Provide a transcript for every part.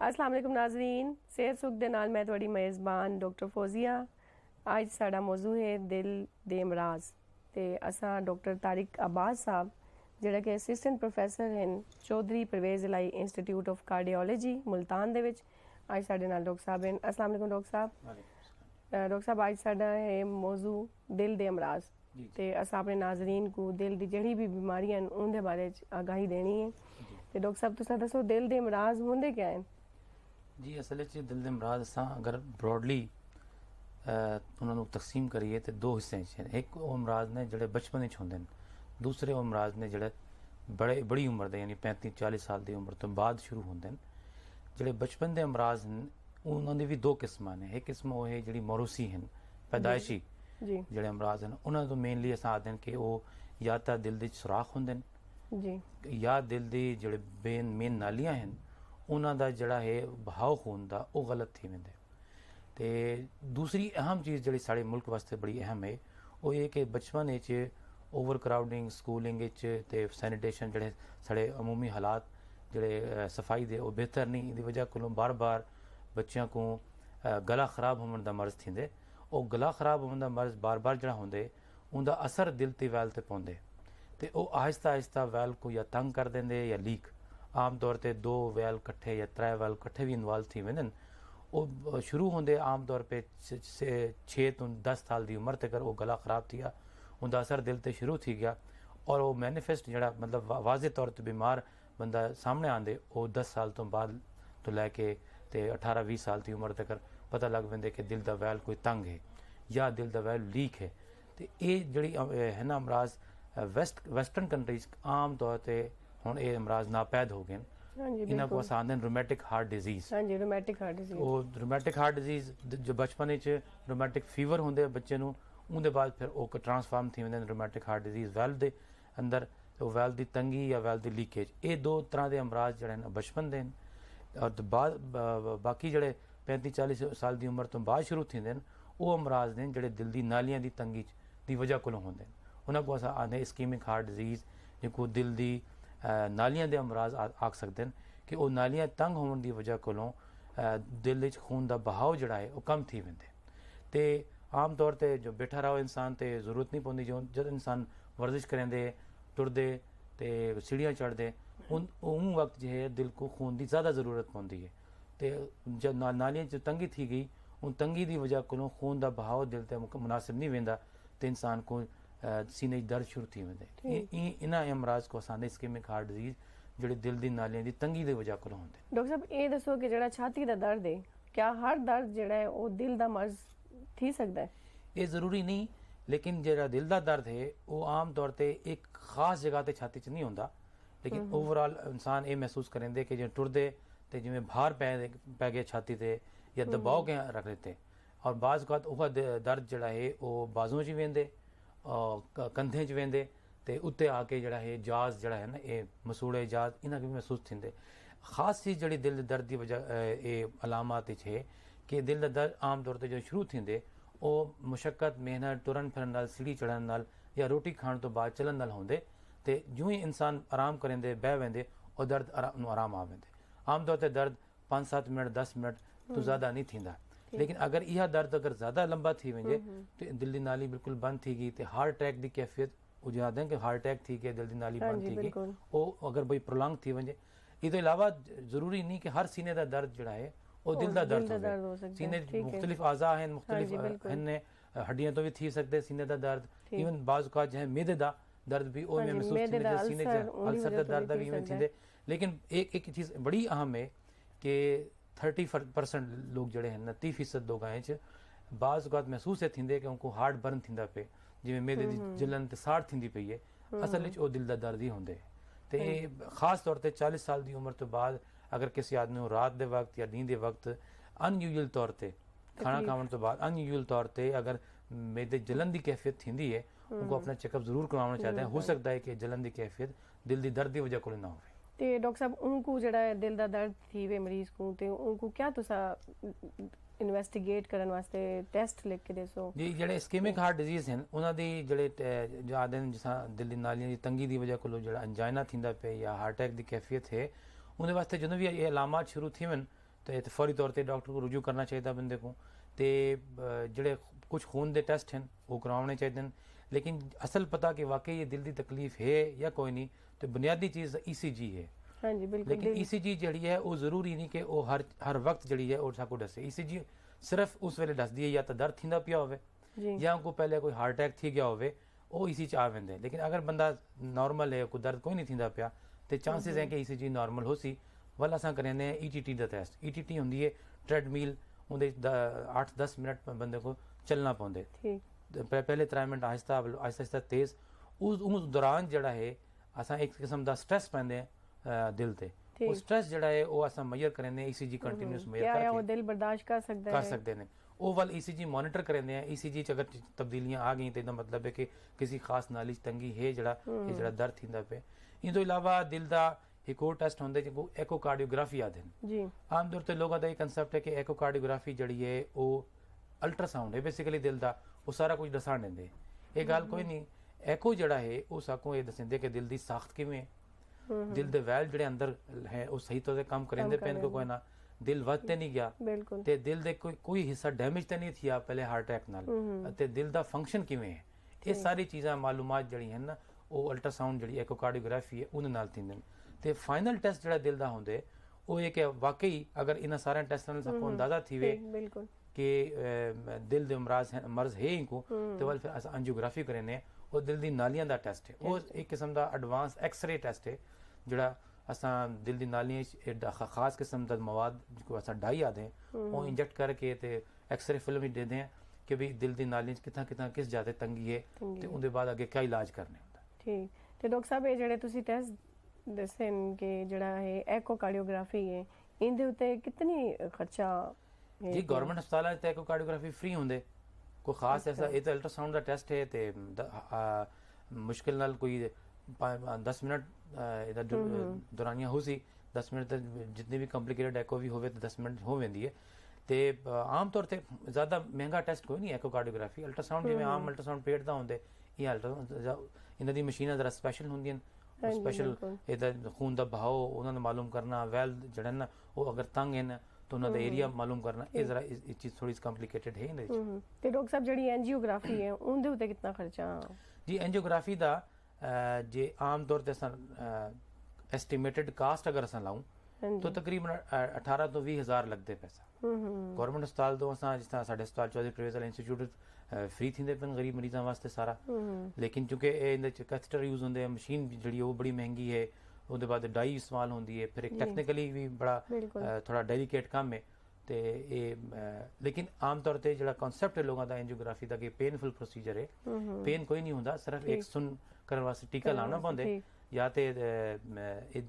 अस्सलाम वालेकुम नाज़रीन, सेहत सुख दे नाल मैं तुहाडी मेज़बान डॉक्टर फौजिया। अज साडा मौजू है दिल दे अमराज ते असां डॉक्टर तारिक अब्बास साहब जिहड़ा कि असिस्टेंट प्रोफैसर हैं चौधरी परवेज़ इलाही इंस्टीट्यूट ऑफ कार्डियोलॉजी मुल्तान दे विच अज साडे नाल डॉक्टर साहब हैं। अस्सलाम वालेकुम डॉक्टर साहब। डॉक्टर साहब अज साडा है मौजू दिल दे अमराज ते असां अपने नाज़रीन को दिल दी जिहड़ी भी बीमारियां हैं उनके बारे च आगाही देनी है। ते डॉक्टर साहब तुसां दसो दिल दे अमराज हुंदे क्या हैं? जी असल दिल के मराज अस अगर ब्रॉडली उन्होंने तकसीम करिए तो दो हिस्से एक वो मराज ने जोड़े बचपन होंगे दूसरे वो मराज ने जोड़े बड़ी उम्र के यानी 35-40 साल की उम्र तो बाद शुरू होंगे जोड़े बचपन के अमराज हैं उन्होंने भी दो किस्म ने। एक किस्म वो है जी मौरूसी हैं पैदाइशी जोड़े अमराज हैं उन्होंने तो मेनली अस आखते हैं कि वो या तो दिल के सुराख होंगे या दिल की जोड़े मेन नालियां हैं उन्हों का जोड़ा है बहाव खून का वह गलत थी वेंदे। तो दूसरी अहम चीज़ जी साढ़े मुल्क वास्ते बड़ी अहम है वो ये कि बचपन ओवर क्राउडिंग स्कूलिंग ते सैनिटेशन जोड़े साढ़े अमूमी हालात जोड़े सफाई दे वो बेहतर नहीं इस वजह को बार बार बच्चों को गला खराब होने का मर्ज थींदे वो गला खराब होने का मर्ज बार बार जोड़ा होंगे उनका असर दिल ते वैल ते पाउंदे ते वो आहिस्ता आहिस्ता वैल को या तंग कर देंगे या लीक आम तौर पर 2 वैल कट्ठे या 3 वैल कट्ठे भी इन्वॉल्व थी वेंदे वो शुरू होंदे आम तौर पर 6 तो 10 साल की उम्र तक वो गला खराब थी उनका असर दिल ते शुरू थी गया और वो मैनीफेस्ट जोड़ा मतलब वाजे तौर पर बीमार बंदा सामने आंदे वो 10 साल तो बाद तो लैके 18-20 साल की उम्र तक पता लग पेंदे कि दिल का वैल कोई तंग है या दिल का वैल लीक है। तो ये जी है ना अमराज वैसटर्न कंट्रीज आम तौर पर हुण ये अमराज नापैद हो गए इन्हों को आखते हैं रोमैटिक हार्ट डिजीज़। वो रोमैटिक हार्ट डिजीज़ जो बचपन रोमैटिक फीवर होंगे बच्चे नूं उनके बाद फिर वो ट्रांसफार्म थी वेंदे रोमैटिक हार्ट डिजीज़ वैल के अंदर वैल की तंगी या वैल की लीकेज ये 2 तरह के अमराज जोड़े बचपन के और बाद बाकी जोड़े 35-40 साल की उम्र तो बाद शुरू थींदे वो अमराज ने जोड़े दिल की नालियां की तंगी की वजह को होंगे उन्होंने को असां आखते इस्कीमिक हार्ट डिजीज़ जो दिल की नालियां के अमराज आख सकते हैं कि वो नालियां तंग होने की वजह को दिल खून का बहाव जोड़ा है वो कम थी वेंदे। तो आम तौर पर जो बैठा रहो इंसान तो जरूरत नहीं पौंदी जो इंसान वर्जिश करेंदे टुरदे तो सीढ़ियाँ चढ़ते उन वक्त जो है दिल को खून की ज़्यादा ज़रूरत पौंदी है। तो जब नालियां जो तंगी थी गई उन तंगी की वजह को खून का बहाव दिल ते मुनासिब नहीं वेंदा तो इंसान को सीने दर्द शुरू थी वेंदे। इन्हां अमराज को असां इस्कीमिक हार्ट डिजीज़ जोड़े दिल की नालियां की तंगी की वजह को होंगे। डॉक्टर साहब ये दसो कि जो छाती का दर्द है क्या हर दर्द जोड़ा है वो दिल का मर्ज थी सकता है? ये ज़रूरी नहीं लेकिन जो दिल का दर्द है वो आम तौर पर एक खास जगह पर छाती च नहीं होंदा लेकिन ओवरऑल इंसान ये महसूस करेंदे कि जो टुरदे तो जिमें भार पै गया छाती से या दबाव के रख लेते और बाज़ औक़ात वह दर्द जोड़ा है वो बाजुओं च वेंदे कंधे च वेंदे तो उत्ते आके जोड़ा है जाज जोड़ा है ना ये मसूड़े जाज इन्हें भी महसूस थींदे। खास चीज़ जी दिल दर्द की वजह ये अलामत है कि दिल का दर्द आम तौर पर जो शुरू थींदे वो मुशक्क़त मेहनत तुरन फिरन नाल सीढ़ी चढ़न नाल या रोटी खाण तो बाद चलन नाल होंदे तो जो ही इंसान आराम करेंदे बह वेंदे और दर्द आराम आ वेंदे। आम तौर पर दर्द 5-7 मिनट 10 मिनट तो ज़्यादा नहीं थींदा लेकिन अगर यह दर्द अगर ज़्यादा लंबा थी वजे तो दिल की नाली बिल्कुल बंद थी गई तो हार्ट अटैक की कैफियत बुझाते हैं कि हार्ट अटैक थी गया दिल की नाली बंद थी गई वो अगर भाई प्रोलॉन्ग थी वजे। इस अलावा जरूरी नहीं कि हर सीने का दर्द जोड़ा है वो दिल का दर्द हो सीने मुख्तलिफ आज़ा हैं मुख्तलिफ हैं हड्डियां तो भी थी सकते सीने का दर्द इवन बाज़ औक़ात जो है मैदे का दर्द भी वो महसूस थींदे सीने अल्सर का दर्द भी इवें थींदे। लेकिन एक चीज़ बड़ी अहम है कि 30% लोग जोड़े हैं 30% लोग बाज़ औक़ात महसूस है थींदे कि उनको हार्ट बर्न थींदा पे जिमें मैदे की जलन साड़ थींदी पई है असल वो दिल का दर्द ही होंगे। तो खास तौर पर 40 साल की उम्र तो बाद अगर किसी आदमी को रात के वक्त या नींद के वक्त अनयूजुअल तौर पर खाना खाने तो बाद अनयूजुअल तौर पर अगर मैदे जलन की कैफियत थी है उनको अपना चेकअप जरूर करवाना चाहते हैं। हो सकता है कि जलन की कैफियत दिल की दर्द की वजह को ना हो। तो डॉक्टर साहब उनको जो दिल का दर्द थी वे मरीज को तो उनको क्या तुसा इन्वेस्टिगेट करने वास्ते टेस्ट लिख के दसो जी जो इस्कीमिक हार्ट डिजीज़ हैं उन्होंने जो आदि जिस दिल की नालियां की तंगी की वजह को जो अंजाइना थींदा पे या हार्ट अटैक की कैफियत है उनके वास्ते जो भी ये अलामत शुरू थी वन ਤੇ ਫੌਰੀ ਤੌਰ ਤੇ ਡਾਕਟਰ को रुजू करना चाहिए बंदे को। ਤੇ ਜਿਹੜੇ ਕੁਝ ਖੂਨ ਦੇ ਟੈਸਟ ਹਨ ਉਹ ਕਰਾਉਣੇ ਚਾਹੀਦੇ ਨੇ। लेकिन असल पता कि वाकई ये दिल की तकलीफ है या कोई नहीं, तो बुनियादी चीज़ ECG है। हाँ जी बिल्कुल। लेकिन ECG जी है वो ज़रूरी नहीं कि वो हर वक्त जी है और साको दसे। ECG सिर्फ उस वेले दसदी है या तो दर्द थींदा पिया होवे या को पहले कोई हार्ट अटैक थी गया होवे वो इसी च आ वेंदे। लेकिन अगर बंदा नॉर्मल है, कोई दर्द कोई नहीं थींदा पिया, तो चांसेस है कि ECG नॉर्मल हो सी। वाल असां करेंदे हैं ETT का टेस्ट। ETT हुंदी है ट्रेडमिल, उहदे 8-10 मिनट बंदे को चलना पौंदे। पहले 3 मिनट आहिस्ता आहिस्ता तेज़, उस दौरान जड़ा है असां एक किस्म का स्ट्रेस पैंदे दिल ते। वो स्ट्रेस जड़ा है वो असां मेजर करेंदे हैं ECG कंटिन्यूस मेजर करके वो दिल बर्दाश्त कर सकते हैं। वो वाल ECG मॉनिटर करेंदे हैं। ECG च अगर तब्दीलियां आ गई तो इसका मतलब है कि किसी खास नाली तंगी है जड़ा दर्द थींदा पे। इन तो इलावा दिल का एक और टेस्ट होंदे जिसको एकोकार्डियोग्राफी आखदे हैं जी। आम तौर पर लोगों का ये कंसेप्ट है कि एकोकार्डियोग्राफी जड़ी है वो अल्ट्रासाउंड है बेसिकली दिल का, वो सारा कुछ दसा देंगे। ये गल कोई नहीं। एको जड़ा है वो साको ये दसेंदे कि दिल की साख्त किवें, दिल दे वैल जड़े अंदर है वो सही तरह काम करेंदे पेन को कोई ना, दिल वधते नहीं गया ते दिल दे कोई हिस्सा डैमेज तो नहीं थिया पहले हार्ट अटैक नाल, ते दिल दा फंक्शन किवें है, ये सारी चीज़ां मालूमात जड़ी हैं ना वो अल्ट्रासाउंड जड़ी एकोकार्डियोग्राफी है उहदे नाल थींदे ने। ते फाइनल टेस्ट जड़ा दिल दा हुंदे वो ये कि वाकई अगर इन्हां सारे टेस्टां नाल साको अंदाजा थीवे कि दिल दे मर्ज है इनको, तो वाल फिर अस एंजियोग्राफी करेंगे। और दिल दी नालियां दा टेस्ट है वो एक किस्म का एडवांस एक्सरे टेस्ट है जड़ा असां दिल दी नालियां खास किस्म का मवाद जिसको असां डाई आते हैं वो इंजैक्ट करके ते एक्सरे फिल्म दे दें कि भी दिल दी नालियां कितना कितना किस ज़्यादा तंगी है तो उनके बाद अगे क्या इलाज करने होंदा। ठीक तो डॉक्टर साहब ये जड़े तुसी टेस्ट दसे कि जड़ा है एकोकार्डियोग्राफी है इनदे उत्ते कितनी खर्चा जी? गवर्नमेंट अस्पताल ते एकोकार्डियोग्राफी फ्री होंदे, कोई खास ऐसा ये तो अल्ट्रासाउंड का टेस्ट है तो मुश्किल नाल कोई 10 मिनट इधर दौरानियां हो सी 10 मिनट तक जितनी भी कॉम्प्लिकेटेड एको भी होवे तो 10 मिनट हो वेंदी है। तो आम तौर पर ज़्यादा महंगा टेस्ट कोई नहीं एकोकार्डियोग्राफी। अल्ट्रासाउंड जिवें आम अल्ट्रासाउंड पेट दा होंदे, ये अल्ट्रासाउंड इन्हां दी मशीनां जरा स्पैशल होंदियां, स्पैशल इधर खून का बहाव उन्होंने मालूम करना, वैल जड़े ना वो अगर तंग हैं तो उन्होंने एरिया मालूम करना, ये जरा इस चीज़ थोड़ी कॉम्प्लिकेटेड है। ते डॉक्टर साहब जड़ी एंजियोग्राफी है उनदे उत्ते कितना खर्चा जी? एंजियोग्राफी दा जे आम तौर ते असां एस्टिमेटेड कास्ट अगर असां लाऊं तो तकरीबन 18 तो 20 हज़ार लगते पैसा। गवर्नमेंट अस्पताल तो असां जिस तरह साडे अस्पताल चौधरी परवेज़ इंस्टीट्यूट फ्री थींदे पेन गरीब मरीज़ां वास्ते सारा। लेकिन चूंकि इहदे च कैथेटर यूज़ होंदे हैं, मशीन जड़ी वो बड़ी महंगी है, उसके बाद डाई इस्तेमाल होंदी है, फिर एक टैक्नीकली भी बड़ा थोड़ा डेलीकेट काम है तो ये। लेकिन आम तौर पर जो कॉन्सैप्ट है लोगों का एंजियोग्राफी का कि पेनफुल प्रोसीजर है, पेन कोई नहीं होंदा, सिर्फ एक सुन करने वास्ते टीका लाना पौंदे या तो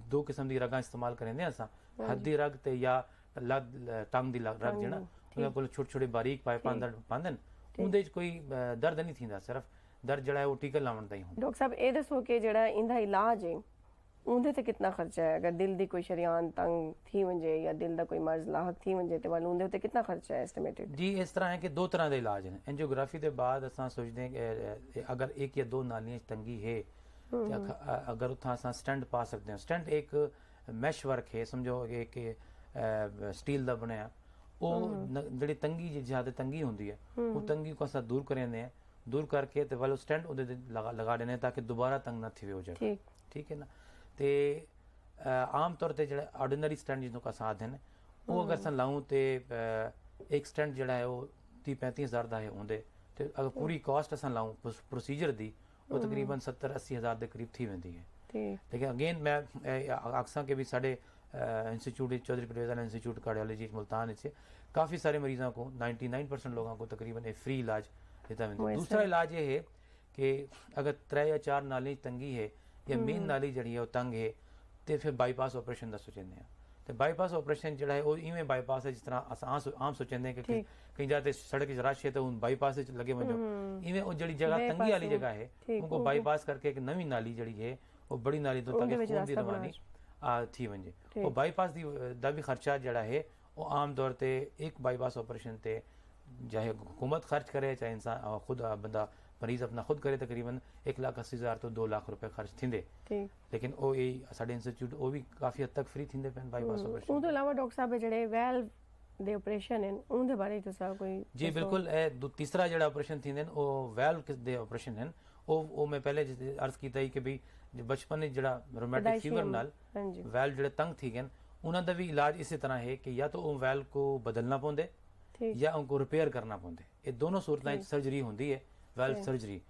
2 किस्म की रगां इस्तेमाल करेंगे असां, हद दी रग ते या टंग दी रग जड़ा उन्हें को छोटे छोटे बारीक पाइप पांदे उनदे कोई दर्द नहीं थींदा, सिर्फ दर्द जड़ा है वो टीका लावन दा ही हुंदा। डॉक्टर साहब ये दसो कि जड़ा इंदा इलाज है उनदे ते कितना खर्चा है? अगर दिल दी कोई शरियान तंग थी वंजे या दिल दा कोई मर्ज लाहक थी वंजे ते वाल उनदे ते कितना खर्चा है एस्टिमेटेड? जी इस तरह है कि 2 तरह के इलाज हैं। एंजियोग्राफी के बाद असां सोचते हैं कि अगर 1 या 2 नालियां तंगी है अगर उत्थां असां स्टेंट पा सकते हैं। स्टेंट एक मैश वर्क है, समझो एक स्टील का बनया वो जी तंगी ज़्यादा तंगी होंगी है वो तंगी को असां दूर करेंगे हैं, दूर करके तो वालों स्टेंट उहदे लगा देने ताकि दोबारा तंग ना थी हो जाए। ठीक है ना। तो आम तौर पर जो ऑर्डिनरी स्टेंट जिन्होंने असां आखदे हैं वो अगर असां लाऊं तो एक स्टेंट जड़ा है वो 30-35 हज़ार का है होंदे, तो अगर पूरी कॉस्ट असां लाऊं प्रोसीजर दी वो तकरीबन 70-80 हज़ार के करीब थी वेंदी है। लेकिन अगेन मैं आखसा कि भी साढ़े institute Chaudhry Pervaiz institute cardiology Multan काफ़ी सारे मरीजों को 99% लोगों को तकरीबन एक फ्री इलाज देता है। दूसरा इलाज ये है कि अगर 3 या 4 नाली तंगी है या मेन नाली जड़ी है वो तंग है तो फिर बाईपास ऑपरेशन का सोचते हैं। तो बाईपास ऑपरेशन जड़ा है वो इवें बाईपास है जिस तरह आम सोचते हैं कि कहीं जाते सड़क रश है तो उन बाईपास लगे वजो इवें वो जड़ी जगह तंगी वाली जगह है उनको बाईपास करके एक नवी नाली जड़ी है वो बड़ी नाली तो ताकि खून की रवानी थी वजे। वो बाईपास दा भी खर्चा जड़ा है वो आम तौर पर एक बाईपास ऑपरेशन ते चाहे हुकूमत खर्च करे चाहे इंसान खुद बंदा मरीज़ अपना खुद करे तकरीबन 1,80,000 तो 2 लाख रुपए खर्च थींदे ठीक लेकिन ਉਹ ਇਹ ਸਾਡੇ ਇੰਸਟੀਚਿਊਟ ਉਹ ਵੀ ਕਾਫੀ ਹੱਦ ਤੱਕ ਫ੍ਰੀ ਥੀਂਦੇ ਪੈਣ ਬਾਈਪਾਸ ਉਹ ਆਪਰੇਸ਼ਨ ਤੋਂ ਇਲਾਵਾ ਡਾਕਟਰ ਸਾਹਿਬ ਜਿਹੜੇ ਵੈਲਵ ਦੇ ਆਪਰੇਸ਼ਨ ਹਨ ਉਹਦੇ ਬਾਰੇ ਤੁਸੀਂ ਕੋਈ ਜੀ ਬਿਲਕੁਲ ਇਹ ਤੀਸਰਾ ਜਿਹੜਾ ਆਪਰੇਸ਼ਨ ਥੀਂਦੇ ਨੇ ਉਹ ਵੈਲਵ ਕਿਸ ਦੇ ਆਪਰੇਸ਼ਨ ਹਨ ਉਹ ਮੈਂ ਪਹਿਲੇ ਅਰਜ਼ ਕੀਤਾ ਹੀ ਕਿ ਵੀ ਬਚਪਨ ਵਿੱਚ ਜਿਹੜਾ ਰੋਮੈਟਿਕ ਫੀਵਰ ਨਾਲ ਹਾਂਜੀ ਵੈਲਵ ਜਿਹੜੇ ਤੰਗ ਥੀ ਗਏ ਉਹਨਾਂ ਦਾ ਵੀ ਇਲਾਜ ਇਸੇ ਤਰ੍ਹਾਂ ਹੈ ਕਿ ਜਾਂ ਤਾਂ ਉਹ ਵੈਲਵ को बदलना पौंदे ठीक या उनको रिपेयर करना पौंदे ये दोनों सूरतां सर्जरी होंदी है वैल्व सर्जरी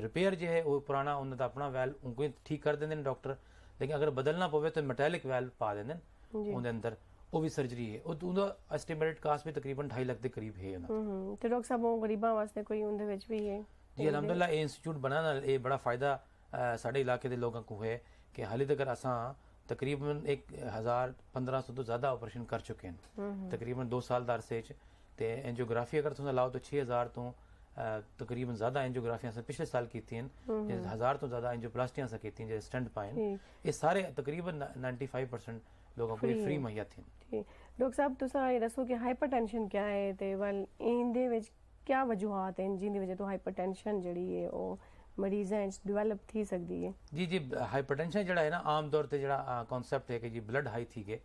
रिपेयर जो है वो पुराना उन्होंने तो अपना वैल्व उनको ठीक कर देंगे डॉक्टर लेकिन अगर बदलना पवे तो मैटेलिक वैल्व पा देंगे उनके अंदर वो भी सर्जरी है ਉਹਦਾ ਐਸਟੀਮੇਟਡ ਕਾਸਟ ਵੀ ਤਕਰੀਬਨ 2.5 ਲੱਖ ਦੇ ਕਰੀਬ ਹੈ ਉਹਨਾਂ ਤੇ ਡਾਕਟਰ ਸਾਹਿਬ ਉਹ ਗਰੀਬਾਂ ਵਾਸਤੇ ਕੋਈ ਉਹਦੇ ਵਿੱਚ ਵੀ ਹੈ ਜੀ ਅਲਹਮਦੁਲਿਲਾ ਇਹ ਇੰਸਟੀਚਿਊਟ ਬਣਾਉਣ ਨਾਲ ਇਹ ਬੜਾ ਫਾਇਦਾ ਸਾਡੇ ਇਲਾਕੇ ਦੇ ਲੋਕਾਂ ਨੂੰ ਹੈ ਕਿ ਹਾਲੇ ਤੱਕ ਅਸਾਂ तकरीबन 1,000-1,500 ਤੋਂ ਜ਼ਿਆਦਾ ਆਪਰੇਸ਼ਨ ਕਰ ਚੁੱਕੇ ਹਨ ਤਕਰੀਬਨ 2 ਸਾਲ ਦਾ ਅਰਸੇ ਚ ਤੇ ਐਂਜੀਓਗ੍ਰਾਫੀ ਅਗਰ ਤੁਸੀਂ ਲਾਓ ਤਾਂ 6,000 ਤੋਂ ਤਕਰੀਬਨ ਜ਼ਿਆਦਾ ਐਂਜੀਓਗ੍ਰਾਫੀਆਂ ਸੇ ਪਿਛਲੇ ਸਾਲ ਕੀਤੀਆਂ 1,000 ਤੋਂ ਜ਼ਿਆਦਾ ਐਂਜੀਓਪਲਾਸਟੀਆਂ ਸੇ ਕੀਤੀਆਂ ਜਿਹੜੇ ਸਟੈਂਟ ਪਾਏ ਇਹ ਸਾਰੇ ਤਕਰੀਬਨ 95% ਲੋਕਾਂ ਕੋਲ ਫ੍ਰੀ ਮੁਹੱਈਆ ਥੀਆਂ ਡਾਕਟਰ ਸਾਹਿਬ ਤੁਸੀਂ ਇਹ ਦੱਸੋ ਕਿ ਹਾਈਪਰਟੈਂਸ਼ਨ ਕੀ ਹੈ ਤੇ ਵਲ ਇਹਦੇ ਵਿੱਚ ਕੀ ਵਜੂਹਾਤ ਹਨ ਜਿੰਦੀ ਵਜ੍ਹਾ ਤੋਂ ਹਾਈਪਰਟੈਂਸ਼ਨ ਜਿਹੜੀ ਹੈ ਉਹ ਮਰੀਜ਼ਾਂ ਵਿੱਚ ਡਿਵੈਲਪ ਥੀ ਸਕਦੀ ਹੈ ਜੀ ਜੀ ਹਾਈਪਰਟੈਂਸ਼ਨ ਜਿਹੜਾ ਹੈ ਨਾ ਆਮ ਤੌਰ ਤੇ ਜਿਹੜਾ ਕਨਸੈਪਟ ਹੈ ਕਿ ਜੀ ਬਲੱਡ ਹਾਈ ਥੀ ਗਏ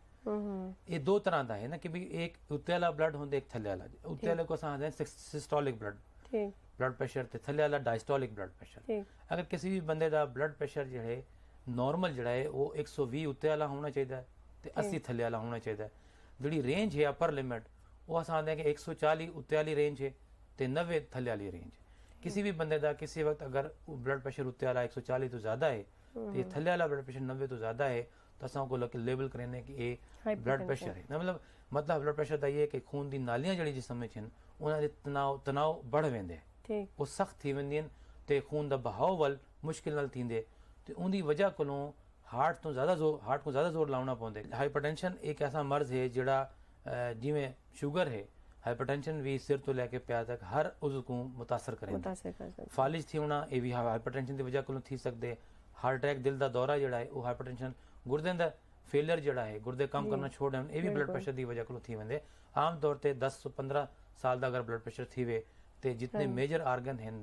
ਇਹ ਦੋ ਤਰ੍ਹਾਂ ਦਾ ਹੈ ਨਾ ਕਿ ਵੀ ਇੱਕ ਉੱਤੇ ਵਾਲਾ ਬਲੱਡ ਹੁੰਦਾ ਇੱਕ ਥੱਲੇ ਵਾਲਾ ਉੱਤੇ ਵਾਲੇ ਕੋ ਸਾਹਦੇ ਸਿਸਟੋਲਿਕ ਬਲੱਡ ਠੀਕ ਬਲੱਡ ਪ੍ਰੈਸ਼ਰ ਤੇ ਥੱਲੇ ਵਾਲਾ ਡਾਇਸਟੋਲਿਕ ਬਲੱਡ ਪ੍ਰੈਸ਼ਰ ਅਗਰ ਕਿਸੇ ਵੀ ਬੰਦੇ ਦਾ ਬਲੱਡ ਪ੍ਰੈਸ਼ਰ ਜਿਹੜਾ ਨਾਰਮਲ ਜਿਹੜਾ ਹੈ ਉਹ 120 ਉੱਤੇ ਵਾਲਾ ਹੋਣਾ ਚਾਹੀਦਾ ਤੇ 80 ਥੱਲੇ ਵਾਲਾ ਹੋਣਾ ਚਾਹੀਦਾ ਜਿਹੜੀ ਰੇਂਜ ਹੈ ਅਪਰ ਲਿਮਿਟ ਉਹ ਸਾਹਦੇ ਕਿ 140 ਉੱਤੇ ਵਾਲੀ ਰੇਂਜ ਹੈ ਤੇ 90 ਥੱਲੇ ਵਾਲੀ ਰੇਂਜ किसी भी बंदे का किसी वक्त अगर ब्लड प्रेशर उत्ते वाला 140 तो ज़्यादा है तो थल्ले वाला ब्लड प्रेशर 90 तो ज़्यादा है तो असा को लेबल करें कि ये ब्लड प्रेशर है मतलब ब्लड प्रेशर का ये है कि खून की नालियां जड़ी जिसम में उन्होंने तनाव बढ़ वेंदे वो सख्त थी वेंदियां ते खून का बहाव वल मुश्किल नाल थींदे ते उनकी वजह कोलों हार्ट को ज़्यादा जोर लाना पौंदे हाइपरटेंशन एक ऐसा मर्ज है जिहड़ा जिवें शुगर है हाइपरटेंशन भी सिर तो लैके पैर तक हर उज़्व को मुतासर करें फालिज थी होना ये भी हाइपरटेंशन की वजह को थी सकते हार्ट अटैक दिल का दौरा जोड़ा है वो हाइपरटेंशन गुर्दे का फेलियर जोड़ा है गुर्दे काम करना छोड़ दें ये भी ब्लड प्रेशर की वजह को थी वेंदे आम तौर पर 10-15 साल का अगर ब्लड प्रेशर थी वे तो जितने मेजर आर्गन हैं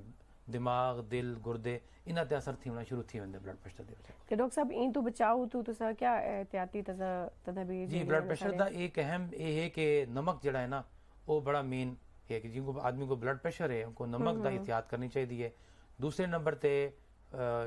दिमाग दिल गुर्दे इन्हां ते असर थी होना शुरू थी वेंदे ब्लड प्रेशर की वजह ते डॉक्टर साहब इन तो बचाओ तो तुसा क्या एहतियाती तदबीर जी ब्लड प्रेशर का एक अहम ये है कि नमक जोड़ा है ना वो बड़ा मेन है कि जिनको आदमी को ब्लड प्रेशर है उनको नमक का एहतियात करनी चाहिए दूसरे नंबर ते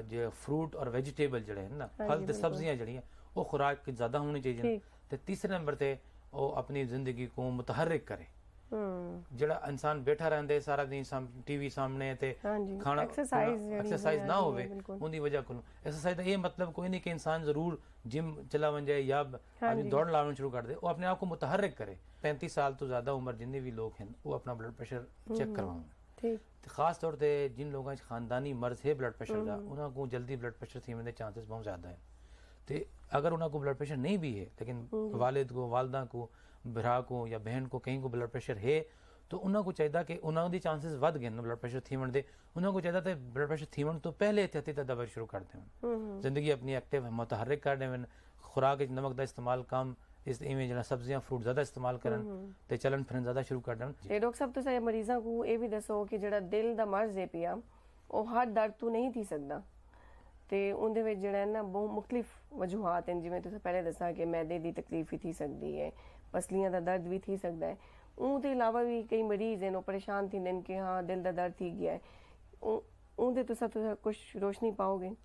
जो फ्रूट और वेजिटेबल जड़े हैं ना फल ते सब्जियां जड़ी वो खुराक ज़्यादा होनी चाहिए ते तीसरे नंबर ते वो अपनी ज़िंदगी को मुतहर्रिक करे जड़ा इंसान बैठा रहंदे सारा दिन टीवी सामने ते खाना एक्सरसाइज ना होवे उनकी वजह को एक्सरसाइज ये मतलब कोई नहीं कि इंसान जरूर जिम चला वन जाए या आदमी दौड़ लाना शुरू कर दे वो अपने आप को मुतहर्रिक करे 35 साल तो ज्यादा उम्र जितने भी लोग हैं वो अपना ब्लड प्रेशर चेक करवाएं खास तौर पर जिन लोगों का खानदानी मर्ज है ब्लड प्रेशर का उन्होंने जल्दी ब्लड प्रेशर थी के चांसेस बहुत ज्यादा है तो अगर उन्होंने ब्लड प्रेशर नहीं भी है लेकिन वालिद को वालदा को भरा को या बहन को कहीं को ब्लड प्रेशर है तो उन्होंने चाहिए कि उन्होंने चांसेस वध गए ब्लड प्रेशर थीवन दे उन्होंने चाहिए तो ब्लड प्रेशर थीवन तो पहले एहतियाती तदाबीर शुरू कर दें जिंदगी अपनी एक्टिव मुतहर्रिक कर दें खुराक नमक का इस्तेमाल कम इस इवें जो सब्जियां फ्रूट ज़्यादा इस्तेमाल करन ते चलन फिरन ज़्यादा शुरू कर दें ते डॉक्टर साहब तुसीं मरीज़ां को ये भी दसो कि जिहड़ा दिल दा मर्ज है पिया वो हर दर्द तो नहीं थी सकदा ते उंदे विच जिहड़ा ना बहुत मुख्तलिफ वजूहात हैं जिवें तुसीं पहले दसा कि मैदे दी तकलीफ भी थी सकदी है पसलियां दा दर्द भी थी सकदा है उनके अलावा भी कई मरीज़ हैं परेशान थींदे कि हाँ दिल दा दर्द थी गया है उनते तुसीं कुछ रोशनी पाओगे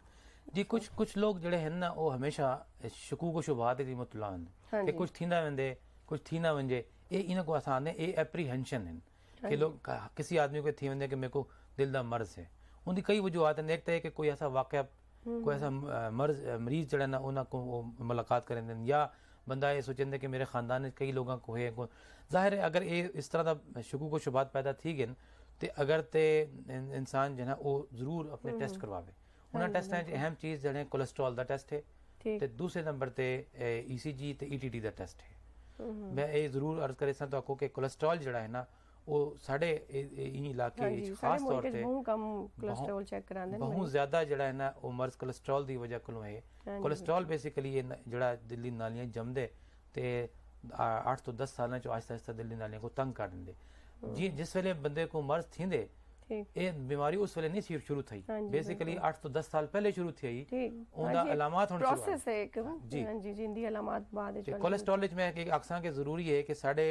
जी कुछ लोग जड़े हैं ना वो हमेशा शकूक व शुबहात की मुतला कि कुछ थींदा वेंदे कुछ थी ना वंजे ये इन को आसान है ये एप्रीहेंशन है कि लोग किसी आदमी को थी वेंदे कि मेरे को दिल दा मर्ज है उनकी कई वजूहत हैं एक तो है कि कोई ऐसा वाक़या कोई ऐसा मरीज जड़ा ना उन्हें को मुलाकात करें या बंदा ये सोचेंगे कि मेरे खानदान में कई लोगों को है जाहिर है अगर ये इस तरह का शकूक व शुबहात पैदा थी गए तो अगर ते इंसान जो है वो जरूर अपने टेस्ट करवावे उन्हें टेस्ट है अहम चीज़ जो कोलेस्ट्रॉल का टेस्ट है ते दूसरे नंबर ते ECG ते ETT का टेस्ट है मैं ये जरूर अर्ज करे तो आखो कि कोलेस्ट्रॉल जड़ा है ना वो साढ़े इलाके खास तौर पे कोलेस्ट्रॉल चेक करांदे बहुत ज्यादा जड़ा है ना वो मर्ज कोलेस्ट्रॉल की वजह को है कोलेस्ट्रॉल बेसिकली ये जड़ा दिल दी नालियां जमदे ते 8 तो 10 साल आहिस्ता आहिस्ता दिल दी नालियां को तंग कर देंगे जी जिस वेले बंदे को मर्ज थींदे ठीक ये बीमारी उस वेले नहीं शुरू थी हाँ जी, बेसिकली 8 तो 10 साल पहले शुरू थी ठीक उनका अलामात होने शुरू प्रोसेस है एक जी। हाँ जी जिंदी अलामात बाद ते कोलेस्ट्रॉल विच मैं कि अक्सां के जरूरी है कि साढ़े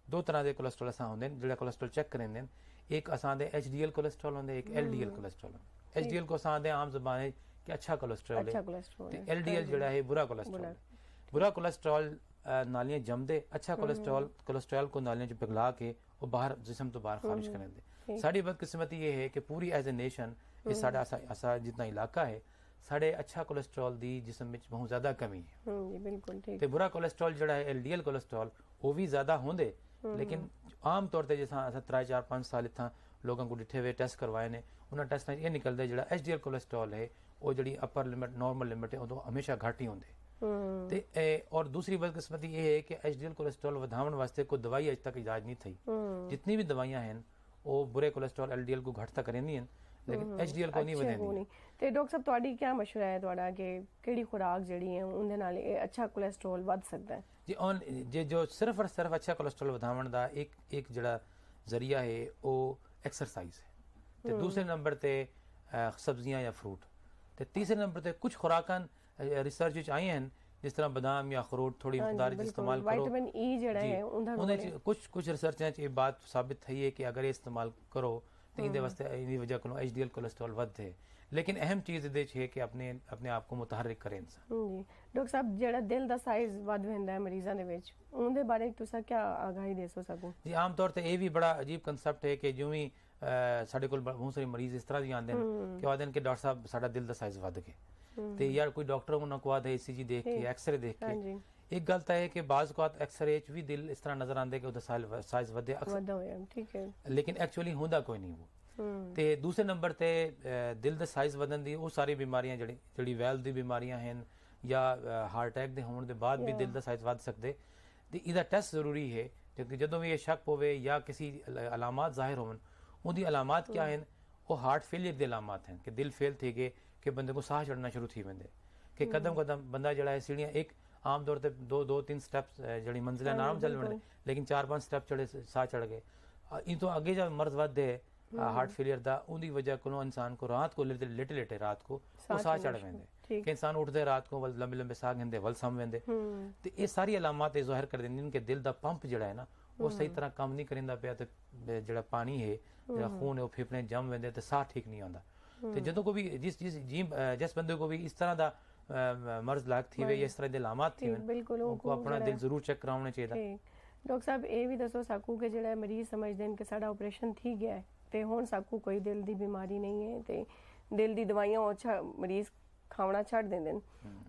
दो तरह के कोलेस्ट्रॉल असां होंदे जेड़ा कोलेस्ट्रॉल चेक करेंदे एक असां दे एचडीएल कोलेस्ट्रॉल होंदे एक एलडीएल कोलेस्ट्रॉल एचडीएल को असां दे आम ज़बान है कि अच्छा कोलेस्ट्रॉल अच्छा है कोलेस्ट्रॉल ते एलडीएल जेड़ा है बुरा कोलेस्ट्रॉल है बुरा कोलेस्ट्रॉल नालियां जमदे अच्छा कोलेस्ट्रॉल को नालियां च पिघला के वो बाहर जिस्म तो बाहर खारिज कर देंदे साड़ी बदकिस्मती ये है कि पूरी एज ए नेशन ये साडा असा जितना इलाका है साढ़े अच्छा कोलेस्ट्रॉल दी जिस्म में बहुत ज्यादा कमी है जी बिल्कुल ठीक ते बुरा कोलेस्ट्रॉल जड़ा है एलडीएल कोलेस्ट्रॉल वो भी ज्यादा होंदे लेकिन आम तौर ते जिस अस 3-4-5 साल इतना लोगों को डिठे हुए टेस्ट करवाए ने उन्हें टेस्ट ये निकलता है जड़ा एचडीएल कोलेस्ट्रॉल है वो जड़ी अपर लिमिट नॉर्मल लिमिट है वो हमेशा घट ही होंदे ते और दूसरी बदकिस्मती ये है कि एचडीएल कोलेस्ट्रॉल वधावण वास्ते कोई दवाई अज तक इजाज नहीं थी जितनी भी दवाइयां हैं वो बुरे कोलेस्ट्रॉल एलडीएल को घट तक करेंदी हैं लेकिन एचडीएल को नहीं वधेंदी ਤੇ ਡਾਕਟਰ ਸਾਹਿਬ ਤੁਹਾਡੀ ਕੀ ਮਸ਼ਵਰਾ ਹੈ ਤੁਹਾਡਾ ਕਿ ਕਿਹੜੀ ਖੁਰਾਕ ਜਿਹੜੀ ਹੈ ਉਹਦੇ ਨਾਲ ਇਹ ਅੱਛਾ ਕੋਲੇਸਟ੍ਰੋਲ ਵੱਧ ਸਕਦਾ ਹੈ जी ऑन जे जो सिर्फ और सिर्फ अच्छा कोलेस्ट्रॉल वधावण दा एक जड़ा जरिया है वो एक्सरसाइज है ते दूसरे नंबर ते सब्जियां या फ्रूट ते तीसरे नंबर ते कुछ खुराकां रिसर्च विच आई हैं जिस तरह बादाम या अखरोट थोड़ी मकदार च इस्तेमाल करो विटामिन ई ਜਿਹੜਾ ਹੈ ਉਹਦੇ ਚ कुछ रिसर्चां च ये बात साबित थई है कि अगर ये इस्तेमाल करो तो इहदे वास्ते इहदी वजह कोलों एचडीएल कोलेस्ट्रॉल वधदे लेकिन अहम चीज ਇਹਦੇ ਚ है कि अपने आप को मुतहर्रिक करें इंसान जी डॉक्टर साहब ਜਿਹੜਾ ਦਿਲ ਦਾ ਸਾਈਜ਼ ਵੱਧ ਜਾਂਦਾ ਹੈ ਮਰੀਜ਼ਾਂ ਦੇ ਵਿੱਚ ਉਹਦੇ ਬਾਰੇ ਤੁਸੀਂ ਕੀ ਆਗਾਹੀ ਦੇ ਸਕੋ जी आम तौर ਤੇ ਇਹ ਵੀ ਬੜਾ ਅਜੀਬ ਕਨਸੈਪਟ ਹੈ ਕਿ ਜਿਵੇਂ ਹੀ ਸਾਡੇ ਕੋਲ ਬਹੁਤ ਸਾਰੇ ਮਰੀਜ਼ ਇਸ ਤਰ੍ਹਾਂ ਦੇ ਆਉਂਦੇ ਨੇ ਕਿ ਉਹ ਆਖਦੇ ਨੇ ਕਿ ਡਾਕਟਰ ਸਾਹਿਬ ਸਾਡਾ ਦਿਲ ਦਾ ਸਾਈਜ਼ ਵੱਧ ਗਿਆ ਤੇ ਯਾਰ ਕੋਈ ਡਾਕਟਰ ਉਹਨਾਂ ਕੋਲ ਆਦਾ ਈਸੀਜੀ ਦੇਖ ਕੇ ਐਕਸ-ਰੇ ਦੇਖ ਕੇ एक गल तो है कि बाज़ औक़ात एक्सरे च भी दिल इस तरह नजर आंदे कि ਉਹਦਾ ਸਾਈਜ਼ ਵਧਿਆ ठीक है लेकिन एक्चुअली ਹੁੰਦਾ ਕੋਈ ਨਹੀਂ ਉਹ ਤੇ ਦੂਸਰੇ ਨੰਬਰ ਤੇ ਦਿਲ ਦਾ ਸਾਈਜ਼ ਵਧਣ ਦੀ ਉਹ ਸਾਰੀ ਬਿਮਾਰੀਆਂ ਜਿਹੜੀ ਵੈਲਵ ਦੀ ਬਿਮਾਰੀਆਂ ਹਨ ਜਾਂ ਹਾਰਟ ਅਟੈਕ ਦੇ ਹੋਣ ਦੇ ਬਾਅਦ ਵੀ ਦਿਲ ਦਾ ਸਾਈਜ਼ ਵੱਧ ਸਕਦੇ ਤੇ ਇਹਦਾ ਟੈਸਟ ਜ਼ਰੂਰੀ ਹੈ ਕਿਉਂਕਿ ਜਦੋਂ ਵੀ ਇਹ ਸ਼ੱਕ ਹੋਵੇ ਜਾਂ ਕਿਸੇ ਅਲਾਮਤ ਜ਼ਾਹਿਰ ਹੋਣ ਉਹਦੀ ਅਲਾਮਤ ਕੀ ਹਨ ਉਹ ਹਾਰਟ ਫੇਲਿਅਰ ਦੇ ਅਲਾਮਤ ਹਨ ਕਿ ਦਿਲ ਫੇਲ ਥੀ ਗਏ ਕਿ ਬੰਦੇ को ਸਾਹ ਚੜਨਾ ਸ਼ੁਰੂ ਥੀ ਵੰਦੇ ਕਿ ਕਦਮ ਬੰਦਾ ਜਿਹੜਾ ਹੈ ਸੀੜੀਆਂ ਇੱਕ आम तौर पर दो तीन स्टेप्स जड़ी मंजिल आराम चल बने लेकिन 4-5 स्टेप चढ़े साह चढ़ गए इन तो अगे जब मर्ज वधे हार्ट फेलियर दा उनकी वजह को इंसान को रात को लेटे रात को वो साह चढ़ वेंदे कि इंसान उठते रात को लंबे लंबे साह घेंदे वल सम वेंदे ते ये सारी अलामत ज़ाहिर कर देंदी कि दिल दा पंप जड़ा है ना वो सही तरह काम नहीं करिंदा पिया ते जड़ा पानी है जड़ा खून है वो फेफड़े जम वेंदे ते साह ठीक नहीं आंदा ते जदों को भी जिस बंदे को भी इस तरह दा मर्ज लाग थी वे इस तरह दे अलामत थी बिल्कुल उनको अपना दिल जरूर चेक कराउना चाहिए डॉक्टर साहब ये भी दसो साकू के ਜਿਹੜਾ ਮਰੀਜ਼ ਸਮਝਦੇ ਨੇ ਕਿ ਸਾਡਾ ਆਪਰੇਸ਼ਨ ਥੀ ਗਿਆ ਹੈ ਤੇ ਹੁਣ ਸਾਕੂ ਕੋਈ ਦਿਲ ਦੀ ਬਿਮਾਰੀ ਨਹੀਂ ਹੈ ਤੇ ਦਿਲ ਦੀ ਦਵਾਈਆਂ ਉਹ ਅੱਛਾ ਮਰੀਜ਼ ਖਾਣਾ ਛੱਡ ਦਿੰਦੇ ਨੇ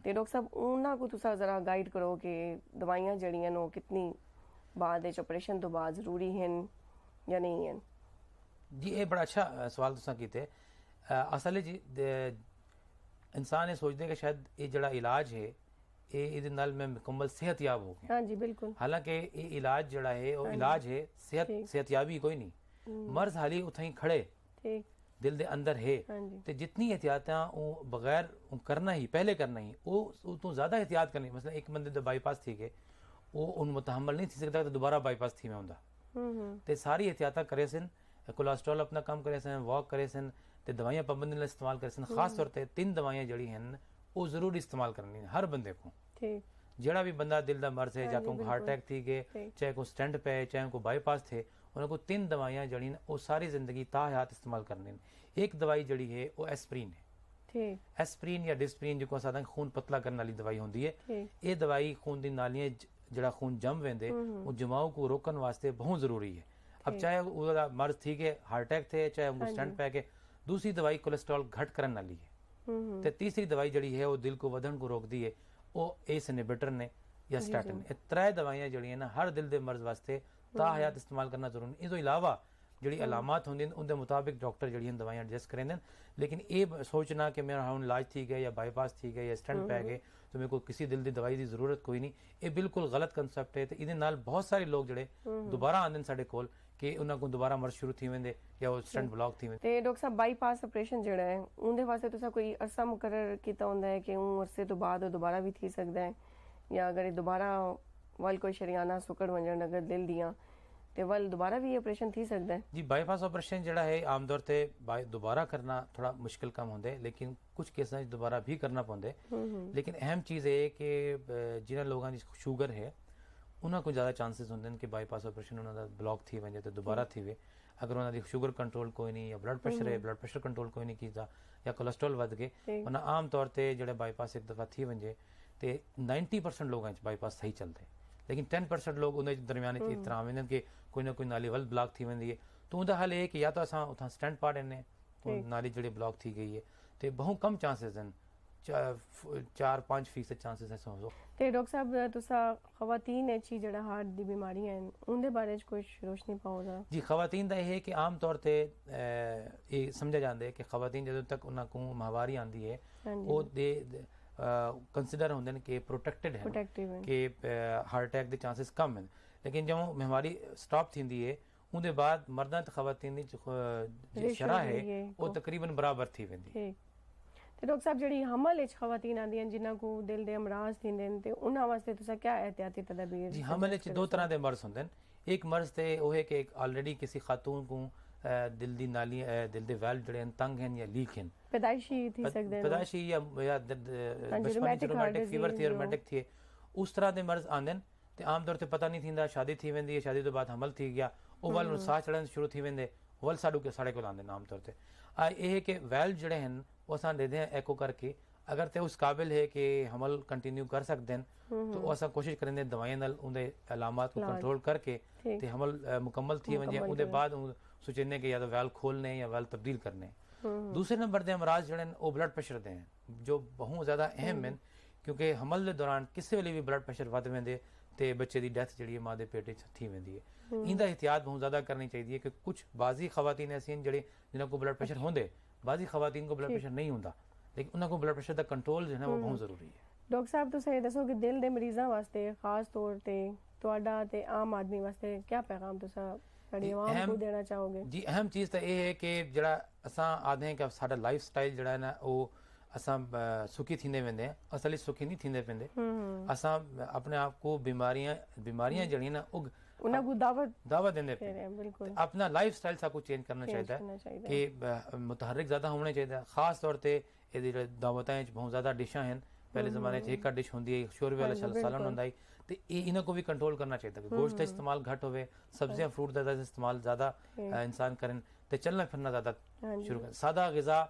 ਤੇ ਡਾਕਟਰ ਸਾਹਿਬ ਉਹਨਾਂ को ਤੁਸੀਂ ਜ਼ਰਾ ਗਾਈਡ ਕਰੋ ਕਿ ਦਵਾਈਆਂ ਜਿਹੜੀਆਂ ਨੇ ਕਿੰਨੀ ਬਾਅਦ ਵਿੱਚ ਆਪਰੇਸ਼ਨ ਤੋਂ ਬਾਅਦ ਜ਼ਰੂਰੀ ਹਨ ਜਾਂ ਨਹੀਂ ਹਨ जी ये बड़ा अच्छा सवाल तुसां कीते असल च इंसान ये सोचते कि शायद ये जड़ा इलाज है ये नाल मैं मुकम्मल सेहतयाब हो गया हाँ जी बिल्कुल हालांकि ये इलाज जड़ा है वो इलाज है सेहतयाबी कोई नहीं मर्ज हाली उथे ही खड़े ठीक दिल दे अंदर है ते जितनी एहतियातां बगैर करना ही पहले करना ही वो तो ज्यादा एहतियात करनी मतलब एक बंदे दा बाईपास थी गए वो उन मुतहम्मल नहीं थी सकता तो दोबारा बाईपास थी मैं हुंदा ते सारी एहतियातां करे सन कोलेस्ट्रॉल अपना कम करे सन वॉक करे सन ते दवाइयां पाबंदी नाल इस्तेमाल करे सन खास तौर ते 3 दवाइयां जड़ी हैं वो जरूर इस्तेमाल करनी हर बंदे को ठीक जेड़ा भी बंदा दिल दा मर्ज है या को हार्ट अटैक थी गए चाहे को स्टेंट पे चाहे को बाईपास थे उनको 3 दवाइयां जड़ी वो सारी जिंदगी ताहयात इस्तेमाल करनी एक दवाई जड़ी है वो एस्प्रीन है ठीक एस्प्रीन या डिस्प्रीन जो असां खून पतला करने वाली दवाई होंदी है ये दवाई खून दी नालियां जड़ा खून जम वेंदे वो जमाव को रोकने वास्ते बहुत जरूरी है अब चाहे वो मर्ज थी के हार्ट अटैक थे चाहे उनको स्टेंट पे के दूसरी दवाई कोलेस्ट्रॉल घट करने वाली है ते तीसरी दवाई जड़ी है वो दिल को वधन को रोकती है वो एस इनहिबिटर ने या स्टैटिन ये 3 दवाइयां जड़ी है ना हर दिल दे मर्ज वास्ते ताहयात इस्तेमाल करना जरूरी इस तो इलावा जड़ी अलामत होंदी उनके मुताबिक डॉक्टर जड़ी दवाइयां एडजस्ट करेंदे लेकिन ये सोचना कि मेरा हुण इलाज थी गया या बाईपास थी गया या स्टेंट पै गए तो मेरे को किसी दिल की दवाई की जरूरत कोई नहीं ये बिल्कुल गलत कंसेप्ट है तो इहदे नाल बहुत सारे लोग जड़े दोबारा आंदे साडे कोल कि उन्हां को दोबारा मर्ज शुरू थी वेंदे या वो स्टेंट ब्लॉक थी वेंदे ਤੇ ਡਾਕਟਰ ਸਾਹਿਬ ਬਾਈਪਾਸ ਆਪਰੇਸ਼ਨ ਜਿਹੜਾ ਹੈ ਉਹਦੇ ਵਾਸਤੇ ਤੁਸੀਂ ਕੋਈ ਅਰਸਾ ਮੁਕਰਰ ਕੀਤਾ ਹੁੰਦਾ ਹੈ ਕਿ ਉਹ ਅਰਸੇ ਤੋਂ ਬਾਅਦ ਉਹ ਦੁਬਾਰਾ ਵੀ ਥੀ ਸਕਦਾ ਹੈ ਜਾਂ ਅਗਰ ਇਹ ਦੁਬਾਰਾ ਵੱਲ ਕੋਈ ਸ਼ਰੀਆਨਾ ਸੁਕੜ ਵੰਜਣ ਅਗਰ ਦਿਲ ਦੀਆਂ ਤੇ ਵੱਲ ਦੁਬਾਰਾ ਵੀ ਆਪਰੇਸ਼ਨ ਥी ਸਕਦਾ ਹੈ? ਜੀ ਬਾਈਪਾਸ ਆਪਰੇਸ਼ਨ ਜਿਹੜਾ ਹੈ ਆਮ ਤੌਰ ਤੇ ਦੁਬਾਰਾ ਕਰਨਾ ਥੋੜਾ ਮੁਸ਼ਕਿਲ ਕੰਮ ਹੁੰਦਾ ਹੈ, ਲੇਕਿਨ ਕੁਝ ਕੇਸਾਂ 'ਚ ਦੁਬਾਰਾ ਵੀ ਕਰਨਾ ਪੈਂਦਾ ਹੈ। ਲੇਕਿਨ ਅਹਿਮ ਚੀਜ਼ ਇਹ ਹੈ ਕਿ ਜਿਨ੍ਹਾਂ ਲੋਕਾਂ ਦੀ ਸ਼ੂਗਰ ਹੈ ਉਹਨਾਂ ਕੋਲ ਜ਼ਿਆਦਾ ਚਾਂਸਸ ਹੁੰਦੇ ਨੇ ਕਿ ਬਾਈਪਾਸ ਆਪਰੇਸ਼ਨ ਉਹਨਾਂ ਦਾ ਬਲੌਕ थी वञे ਤੇ ਦੁਬਾਰਾ थीवे। ਅਗਰ ਉਹਨਾਂ ਦੀ ਸ਼ੂਗਰ ਕੰਟਰੋਲ ਕੋਈ ਨਹੀਂ ਜਾਂ ਬਲੱਡ ਪ੍ਰੈਸ਼ਰ ਹੈ, ਬਲੱਡ ਪ੍ਰੈਸ਼ਰ ਕੰਟਰੋਲ ਕੋਈ ਨਹੀਂ ਕੀਤਾ ਜਾਂ ਕੋਲੇਸਟ੍ਰੋਲ ਵੱਧ ਗਏ, ਉਹਨਾਂ ਆਮ ਤੌਰ ਤੇ ਜਿਹੜੇ ਬਾਈਪਾਸ ਇੱਕ ਦਫਾ थी वञे ਤੇ 90% ਲੋਕਾਂ 'ਚ ਬਾਈਪਾਸ ਸਹੀ ਚੱਲਦਾ ਹੈ। लेकिन 10% लोग उन दरमियान इस तरह आवेंदे कि कोई ना कोई नाली वल ब्लॉक थी वेंदी है, तो उनका हल है कि या तो असां उतां स्टेंट पा ॾिने तो नाली जड़ी ब्लॉक थी गई है, तो बहुत कम चांसेस हैं, 4-5% चांसेस है समझो। ਤੇ ਡਾਕਟਰ ਸਾਹਿਬ ਤੁਸੀਂ ਖਵਾਤੀਨ ਵਿੱਚ ਹੀ ਜਿਹੜਾ ਹਾਰਟ ਦੀ ਬਿਮਾਰੀਆਂ ਹਨ ਉਹਦੇ ਬਾਰੇ ਚ ਕੁਝ ਰੋਸ਼ਨੀ ਪਾਓ ਜ਼ਰਾ। जी खवातीन ਦਾ ਇਹ ਹੈ ਕਿ ਆਮ ਤੌਰ ਤੇ ਇਹ ਸਮਝਿਆ ਜਾਂਦਾ ਹੈ ਕਿ ਖਵਾਤੀਨ ਜਦੋਂ ਤੱਕ ਉਹਨਾਂ ਕੋਲ ਮਾਹਵਾਰੀ ਆਂਦੀ ਹੈ ਉਹ ਦੇ ਕੰਸੀਡਰ ਹੁੰਦੇ ਨੇ ਕਿ ਪ੍ਰੋਟੈਕਟਡ ਹੈ, ਕਿ ਹਾਰਟ ਅਟੈਕ ਦੇ ਚਾਂਸਸ ਕਮ ਹਨ। ਲੇਕਿਨ ਜਦੋਂ ਬਿਮਾਰੀ ਸਟਾਪ ਥੀਂਦੀ ਹੈ ਉਹਦੇ ਬਾਅਦ ਮਰਦਾਂ ਤੇ ਖਵਾਤੀਨ ਦੀ ਜਿਹੜੀ ਸ਼ਰਹ ਹੈ ਉਹ ਤਕਰੀਬਨ ਬਰਾਬਰ ਥੀ वेंदी है। ਤੇ ਡਾਕਟਰ ਸਾਹਿਬ ਜਿਹੜੀ ਹਮਲ ਵਿੱਚ ਖਵਾਤੀਨ ਆਂਦੀਆਂ ਜਿਨ੍ਹਾਂ ਕੋ ਦਿਲ ਦੇ ਅਮਰਾਜ਼ ਥਿੰਦੇ ਨੇ ਤੇ ਉਹਨਾਂ ਵਾਸਤੇ ਤੁਸੀਂ ਕੀ ਇਹਤਿਆਤੀ ਤਦਬੀਰ? ਜੀ ਹਮਲ ਵਿੱਚ ਦੋ ਤਰ੍ਹਾਂ ਦੇ ਮਰਜ਼ ਹੁੰਦੇ ਨੇ। ਇੱਕ ਮਰਜ਼ ਤੇ ਉਹ ਹੈ ਕਿ ਆਲਰੇਡੀ ਕਿਸੇ ਖਾਤੂਨ को दिल दी नाली दिल दे वाल्व जड़े तंग हैं या लीक हैं, पैदाइशी थी सकते हैं, पैदाइशी या बचपन रोमैटिक फीवर थी, रोमैटिक थी, उस तरह दे मर्ज आंदे न ते आम तौर ते पता नहीं थींदा, शादी थी वेंदी है, शादी तो बाद हमल थी गया ਉਹ ਵੱਲ ਨੂੰ ਸਾਹ ਚੜਨ ਸ਼ੁਰੂ ਥੀ वेंदे, ਵੱਲ ਸਾਡੇ ਕੋਲ ਆਂਦੇ ਆਮ ਤੌਰ ਤੇ ਇਹ ਹੈ ਕਿ ਵੈਲਵ ਜਿਹੜੇ ਹਨ ਉਹ ਅਸਾਂ ਦੇਦੇ ਐਕੋ ਕਰਕੇ अगर ते उस काबिल है कि हमल कंटिन्यू कर सकते हैं तो असा कोशिश करेंगे दवाइयां नाल उनके अलामात को कंट्रोल करके ते हमल मुकम्मल थी वजे उनके बाद सोचने कि या तो वैल खोलने या वैल तब्दील करने। दूसरे नंबर दे अमराज जड़े वो ब्लड प्रेशर दे हैं जो बहुत ज़्यादा अहम हैं, क्योंकि हमल के दौरान किसी वेले भी ब्लड प्रेशर वध वेंदे ते बच्चे की डेथ जी माँ के पेट थी वेंदी है। इंदा एहतियात बहुत ज़्यादा करनी चाहिए कि कुछ बाजी खवातीन ऐसी हैं जिहड़े जिन्हां को ब्लड प्रेशर होंदे, बाजी खवातीन को ब्लड प्रेशर नहीं होंदा, लेकिन उन्होंने ब्लड प्रेशर का कंट्रोल जो है वो बहुत जरूरी है। डॉक्टर साहब तुसीं ये दसो कि दिल दे मरीज़ां वास्ते खास तौर ते तुहाडा ते आम आदमी वास्ते क्या पैगाम तुसां साडी आवाम को देना चाहोगे? जी अहम चीज़ तो ये है कि जिहड़ा असां आखदे हैं कि साडा लाइफ स्टाइल जिहड़ा है ना वो असां सुखी थींदे वेंदे हैं, असली सुखी नहीं थींदे पेंदे। असां अपने आप को बीमारियां जड़ियां ना उन्हें को दावत देंदे पे बिल्कुल अपना लाइफ स्टाइल सा कुछ चेंज करना चाहिए कि मुतहरिक ज़्यादा होने चाहिए। खास तौर पे ये दावताएं बहुत ज़्यादा डिशां हैं, पहले ज़माने एक डिश होंदी है शोरबे वाला सालन होंदा है, तो इन्हें को भी कंट्रोल करना चाहिए कि गोश्त का इस्तेमाल घट होवे, सब्जियां फ्रूट का इस्तेमाल ज़्यादा इंसान करें, तो चलना फिरना ज़्यादा शुरू करें, सादा ग़िज़ा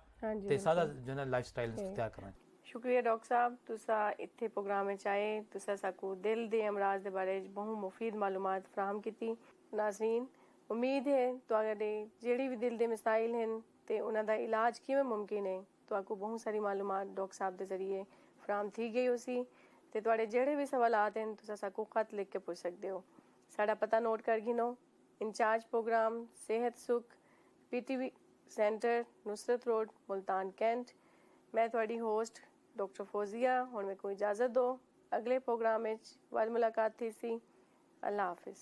ते सादा जो है लाइफ स्टाइल इख्तियार करना। शुक्रिया डॉक्टर साहब तुसा इत्थे प्रोग्राम में आए, तुसा साकू दिल दे अमराज दे बारे बहुत मुफीद मालूमात फराहम की। नाज़रीन उम्मीद है तुहाडे जेड़ी भी दिल दे मसाइल हैं ते उन्हां दा इलाज किवें मुमकिन है तुहाकू बहुत सारी मालूमात डॉक्टर साहब के जरिए फराहम थी गई उसी ते तुहाडे जेड़े भी सवालात हैं तुसा साकू खत लिख के पूछ सकते हो। साडा पता नोट कर गिनो, इंचार्ज प्रोग्राम सेहत सुख PTV centre Nusrat road Multan cantt. मैं तुहाडी होस्ट डॉक्टर फौजिया हुण मेरे को इजाज़त दो, अगले प्रोग्राम में वल मुलाकात थी सी। अल्लाह हाफिज़।